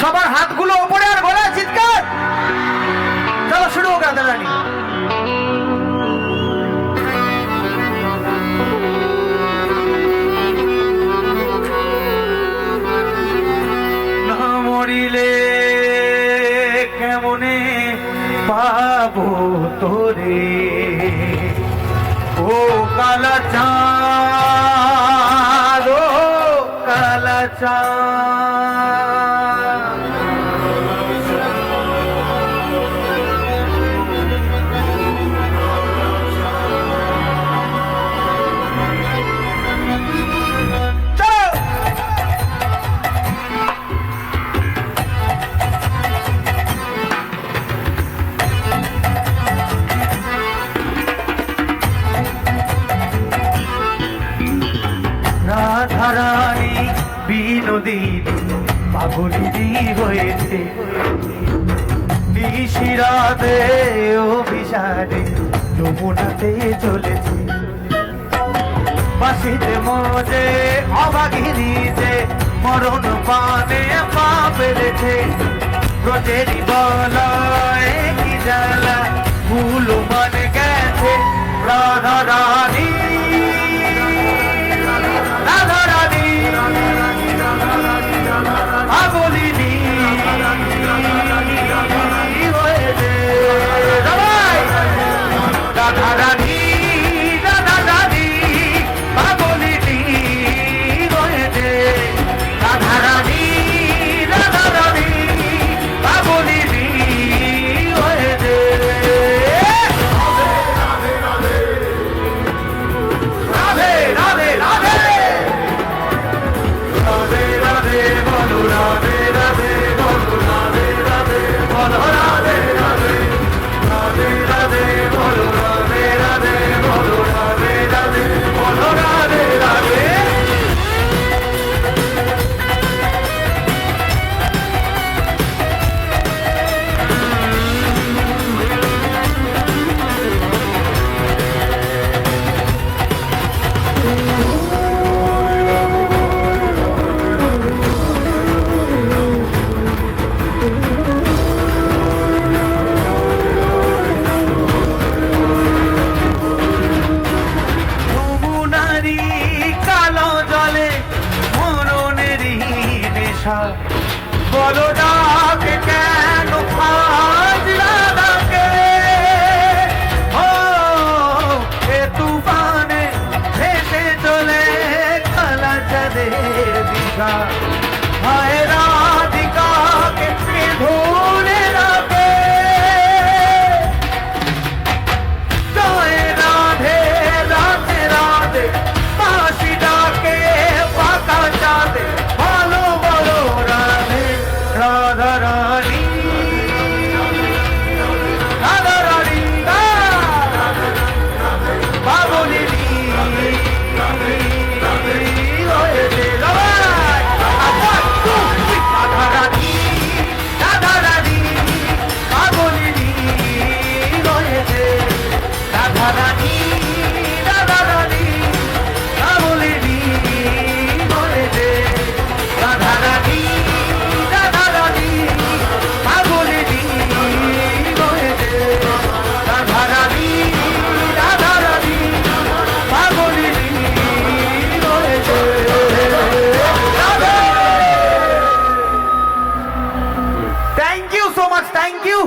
সবার হাতগুলো ওপরে আর গলায় চিৎকার। চলো শুরু হোক রাধা রানী। না মরিলে কেমনে পাবো তোরে, ও কালা চাঁদ, ও কালা চাঁদ। রাধারানী বিনোদিনী পাগলিনী হয়েছে, নিশিরাতে অভিসারে যমুনাতে চলেছে। বাসিতে মজে অবাগিনীতে মরণ পানে পা ফেলেছে। ব্রজেরই বলয় কি জ্বালা ভুল মানে গেছে। রাধারানী রাধারানী পাগলিনী হয়েছে। রাধারানী রাধারানী পাগলিনী হয়েছে। রাধারানী রাধারানী পাগলিনী হয়েছে। রাধে রাধে রাধে রাধে রাধে বলো, রাধে রাধে বলো, রাধে রাধে বলো, রাধে রাধে রাধে রাধে বলো, রাধে রাধে বলো, রাধে রাধে বলো, রাধে রাধে। যমুনারি কালো জলে মরণেরই নেশা, বলো ডাক কেন আজ রাধাকে। ও এ তুফানে ভেসে চলে কালা চাঁদের দিশা। হায় রাধিকাকে কে ধরে রাখে। জয় রাধে রাধে রাধে বাঁশি ডাকে পাকা চাঁদে, বলো বলো রাধে। রাধারানী রাধারানী পাগলিনী হয়েছে। রাধারানী রাধারানী পাগলিনী হয়েছে। রাধারানী রাধারানী পাগলিনী হয়েছে। রাধারানী রাধারানী পাগলিনী হয়েছে। রাধারানী রাধারানী পাগলিনী হয়েছে। Thank you so much, thank you.